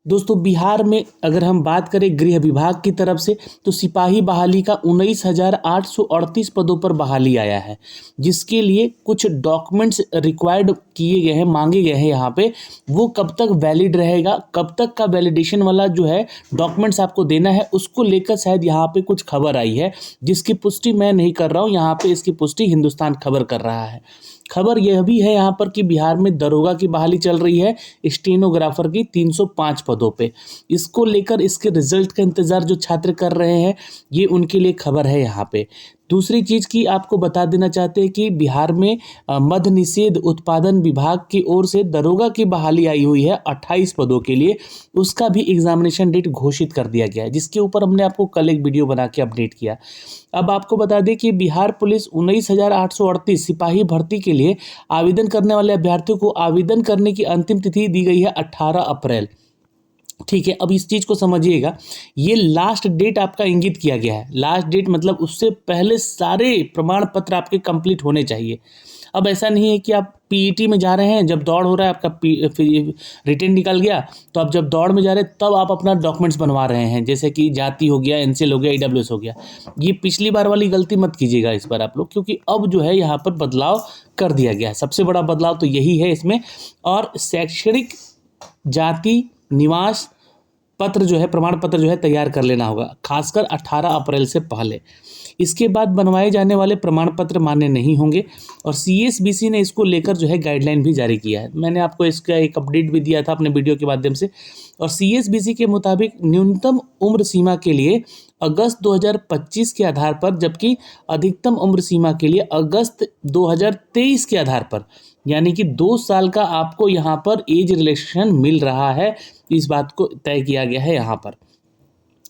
दोस्तों बिहार में अगर हम बात करें गृह विभाग की तरफ से तो सिपाही बहाली का 19,838 पदों पर बहाली आया है, जिसके लिए कुछ डॉक्यूमेंट्स रिक्वायर्ड किए गए हैं, मांगे गए हैं यहाँ पे। वो कब तक वैलिड रहेगा, कब तक का वैलिडेशन वाला जो है डॉक्यूमेंट्स आपको देना है, उसको लेकर शायद यहाँ पे कुछ खबर आई है, जिसकी पुष्टि मैं नहीं कर रहा हूँ, यहाँ पे इसकी पुष्टि हिंदुस्तान खबर कर रहा है। खबर यह भी है यहाँ पर कि बिहार में दरोगा की बहाली चल रही है, स्टेनोग्राफर की 305 पदों पे। इसको लेकर इसके रिजल्ट का इंतजार जो छात्र कर रहे हैं, ये उनके लिए खबर है यहाँ पे। दूसरी चीज़ की आपको बता देना चाहते हैं कि बिहार में मद्य निषेध उत्पादन विभाग की ओर से दरोगा की बहाली आई हुई है 28 पदों के लिए। उसका भी एग्जामिनेशन डेट घोषित कर दिया गया है, जिसके ऊपर हमने आपको कल एक वीडियो बना के अपडेट किया। अब आपको बता दें कि बिहार पुलिस 19,838 सिपाही भर्ती के लिए आवेदन करने वाले अभ्यर्थियों को आवेदन करने की अंतिम तिथि दी गई है 18 अप्रैल। ठीक है, अब इस चीज़ को समझिएगा, ये लास्ट डेट आपका इंगित किया गया है। लास्ट डेट मतलब उससे पहले सारे प्रमाण पत्र आपके कंप्लीट होने चाहिए। अब ऐसा नहीं है कि आप पीईटी में जा रहे हैं, जब दौड़ हो रहा है आपका रिटन निकल गया, तो आप जब दौड़ में जा रहे हैं तब आप अपना डॉक्यूमेंट्स बनवा रहे हैं, जैसे कि जाति हो गया, एनसीएल हो गया, ईडब्ल्यूएस हो गया। ये पिछली बार वाली गलती मत कीजिएगा इस बार आप लोग, क्योंकि अब जो है यहाँ पर बदलाव कर दिया गया है। सबसे बड़ा बदलाव तो यही है इसमें। और शैक्षणिक जाति निवास पत्र जो है, प्रमाण पत्र जो है तैयार कर लेना होगा, खासकर 18 अप्रैल से पहले। इसके बाद बनवाए जाने वाले प्रमाण पत्र मान्य नहीं होंगे। और सीएसबीसी ने इसको लेकर जो है गाइडलाइन भी जारी किया है। मैंने आपको इसका एक अपडेट भी दिया था अपने वीडियो के माध्यम से। और सीएसबीसी के मुताबिक न्यूनतम उम्र सीमा के लिए अगस्त 2025 के आधार पर, जबकि अधिकतम उम्र सीमा के लिए अगस्त 2023 के आधार पर, यानी कि 2 साल का आपको यहाँ पर एज रिलैक्सेशन मिल रहा है। इस बात को तय किया गया है यहाँ पर।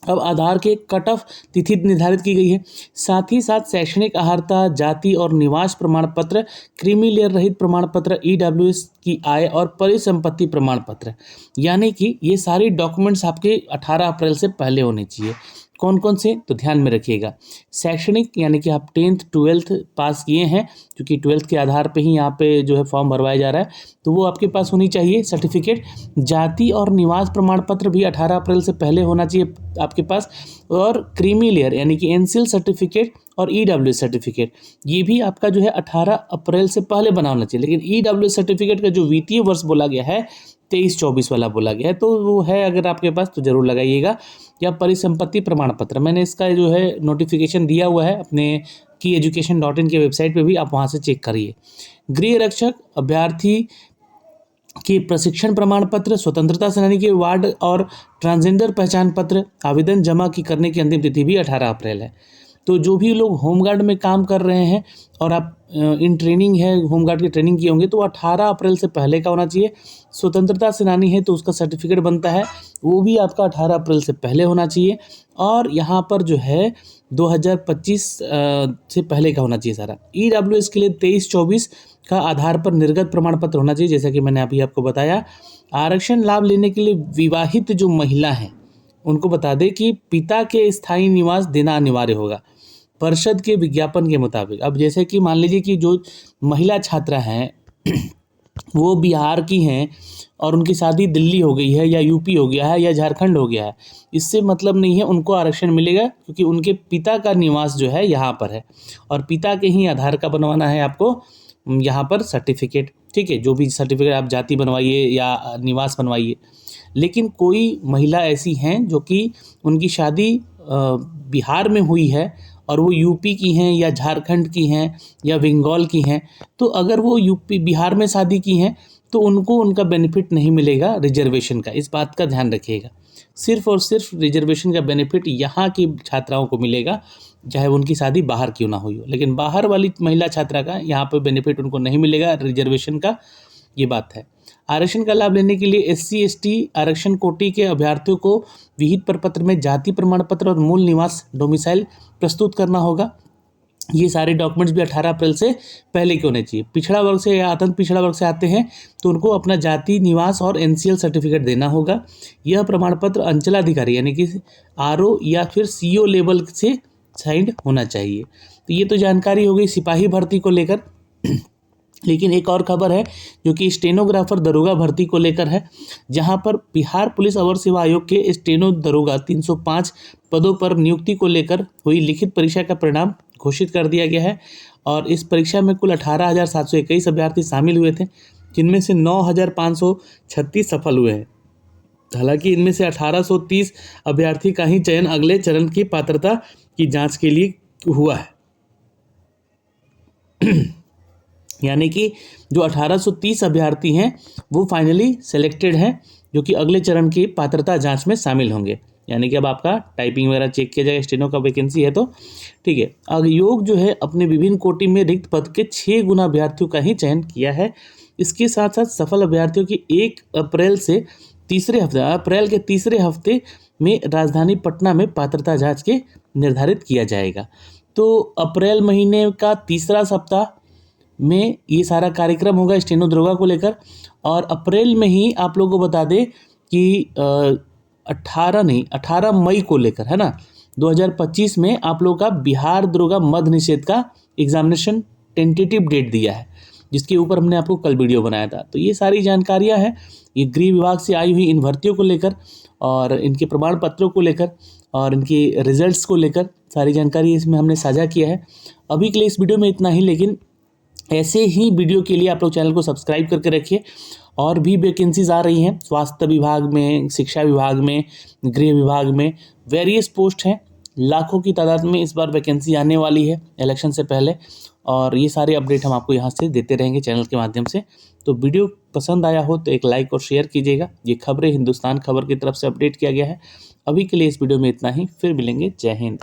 अब आधार के कट ऑफ तिथि निर्धारित की गई है। साथ ही साथ शैक्षणिक अर्हता, जाति और निवास प्रमाण पत्र, क्रीमी लेयर रहित प्रमाण पत्र, ईडब्ल्यूएस की आय और परिसंपत्ति प्रमाण पत्र, यानी कि ये सारे डॉक्यूमेंट्स आपके 18 अप्रैल से पहले होने चाहिए। कौन कौन से, तो ध्यान में रखिएगा। शैक्षणिक यानी कि आप 10th 12th पास किए हैं, क्योंकि 12th के आधार पे ही यहाँ पे जो है फॉर्म भरवाया जा रहा है, तो वो आपके पास होनी चाहिए सर्टिफिकेट। जाति और निवास प्रमाण पत्र भी 18 अप्रैल से पहले होना चाहिए आपके पास। और क्रीमी लेयर यानी कि एनसीएल सर्टिफिकेट और ईडब्ल्यूएस सर्टिफिकेट, ये भी आपका जो है 18 अप्रैल से पहले बना होना चाहिए। लेकिन ईडब्ल्यूएस सर्टिफिकेट का जो वित्तीय वर्ष बोला गया है 23-24 वाला बोला गया है, तो वो है अगर आपके पास तो जरूर लगाइएगा। या परिसंपत्ति प्रमाण पत्र, मैंने इसका जो है नोटिफिकेशन दिया हुआ है अपने kieducation.in के वेबसाइट पे भी, आप वहाँ से चेक करिए। गृह रक्षक अभ्यर्थी के प्रशिक्षण प्रमाण पत्र, स्वतंत्रता सेनानी के वार्ड और ट्रांसजेंडर पहचान पत्र आवेदन जमा करने की अंतिम तिथि भी 18 अप्रैल है। तो जो भी लोग होमगार्ड में काम कर रहे हैं और आप इन ट्रेनिंग है, होमगार्ड की ट्रेनिंग किए होंगे, तो 18 अप्रैल से पहले का होना चाहिए। स्वतंत्रता सेनानी है तो उसका सर्टिफिकेट बनता है, वो भी आपका 18 अप्रैल से पहले होना चाहिए। और यहाँ पर जो है 2025 से पहले का होना चाहिए सारा। ईडब्ल्यूएस के लिए 23-24 का आधार पर निर्गत प्रमाण पत्र होना चाहिए, जैसा कि मैंने अभी आपको बताया। आरक्षण लाभ लेने के लिए विवाहित जो महिला हैं उनको बता दें कि पिता के स्थायी निवास देना अनिवार्य होगा परिषद के विज्ञापन के मुताबिक। अब जैसे कि मान लीजिए कि जो महिला छात्रा हैं वो बिहार की हैं और उनकी शादी दिल्ली हो गई है या यूपी हो गया है या झारखंड हो गया है, इससे मतलब नहीं है उनको आरक्षण मिलेगा, क्योंकि उनके पिता का निवास जो है यहाँ पर है और पिता के ही आधार का बनवाना है आपको यहाँ पर सर्टिफिकेट। ठीक है, जो भी सर्टिफिकेट आप जाति बनवाइए या निवास बनवाइए। लेकिन कोई महिला ऐसी हैं जो कि उनकी शादी बिहार में हुई है और वो यूपी की हैं या झारखंड की हैं या बंगाल की हैं, तो अगर वो यूपी बिहार में शादी की हैं तो उनको उनका बेनिफिट नहीं मिलेगा रिजर्वेशन का। इस बात का ध्यान रखिएगा। सिर्फ और सिर्फ रिजर्वेशन का बेनिफिट यहाँ की छात्राओं को मिलेगा, चाहे उनकी शादी बाहर क्यों ना हुई हो। लेकिन बाहर वाली महिला छात्रा का यहाँ पर बेनिफिट उनको नहीं मिलेगा रिजर्वेशन का, ये बात है। आरक्षण का लाभ लेने के लिए एससी एसटी आरक्षण कोटि के अभ्यर्थियों को विहित प्रपत्र में जाति प्रमाण पत्र और मूल निवास डोमिसाइल प्रस्तुत करना होगा। ये सारे डॉक्यूमेंट्स भी 18 अप्रैल से पहले के होने चाहिए। पिछड़ा वर्ग से या अत्यंत पिछड़ा वर्ग से आते हैं तो उनको अपना जाति निवास और एनसीएल सर्टिफिकेट देना होगा। यह प्रमाण पत्र अंचलाधिकारी यानी कि आरओ या फिर सीओ लेवल से साइंड होना चाहिए। तो ये तो जानकारी हो गई सिपाही भर्ती को लेकर। लेकिन एक और खबर है जो कि स्टेनोग्राफर दरोगा भर्ती को लेकर है, जहां पर बिहार पुलिस अवर सेवा आयोग के स्टेनो दरोगा 305 पदों पर नियुक्ति को लेकर हुई लिखित परीक्षा का परिणाम घोषित कर दिया गया है। और इस परीक्षा में कुल 18,721 अभ्यर्थी शामिल हुए थे, जिनमें से 9,536 सफल हुए हैं। हालांकि इनमें से 1,830 अभ्यर्थी का ही चयन अगले चरण की पात्रता की जांच के लिए हुआ है। यानी कि जो 1830 अभ्यर्थी हैं वो फाइनली सेलेक्टेड हैं, जो कि अगले चरण की पात्रता जांच में शामिल होंगे। यानी कि अब आपका टाइपिंग वगैरह चेक किया जाएगा, स्टेनो का वैकेंसी है तो ठीक है। आयोग जो है अपने विभिन्न कोटि में रिक्त पद के 6 गुना अभ्यर्थियों का ही चयन किया है। इसके साथ साथ सफल अभ्यर्थियों की 1 अप्रैल के तीसरे हफ्ते में राजधानी पटना में पात्रता जांच के निर्धारित किया जाएगा। तो अप्रैल महीने का तीसरा सप्ताह में ये सारा कार्यक्रम होगा स्टेनो दरोगा को लेकर। और अप्रैल में ही आप लोगों को बता दें कि 18 मई को लेकर, है ना, 2025 में आप लोगों का बिहार दरोगा मध्य निषेध का एग्जामिनेशन टेंटेटिव डेट दिया है, जिसके ऊपर हमने आपको कल वीडियो बनाया था। तो ये सारी जानकारियां हैं ये गृह विभाग से आई हुई इन भर्तियों को लेकर और इनके प्रमाण पत्रों को लेकर और इनके रिजल्ट्स को लेकर सारी जानकारी इसमें हमने साझा किया है। अभी के लिए इस वीडियो में इतना ही, लेकिन ऐसे ही वीडियो के लिए आप लोग चैनल को सब्सक्राइब करके रखिए। और भी वैकेंसीज आ रही हैं स्वास्थ्य विभाग में, शिक्षा विभाग में, गृह विभाग में, वेरियस पोस्ट हैं। लाखों की तादाद में इस बार वैकेंसी आने वाली है इलेक्शन से पहले, और ये सारे अपडेट हम आपको यहाँ से देते रहेंगे चैनल के माध्यम से। तो वीडियो पसंद आया हो तो एक लाइक और शेयर कीजिएगा। ये खबरें हिंदुस्तान खबर की तरफ से अपडेट किया गया है। अभी के लिए इस वीडियो में इतना ही, फिर मिलेंगे। जय हिंद।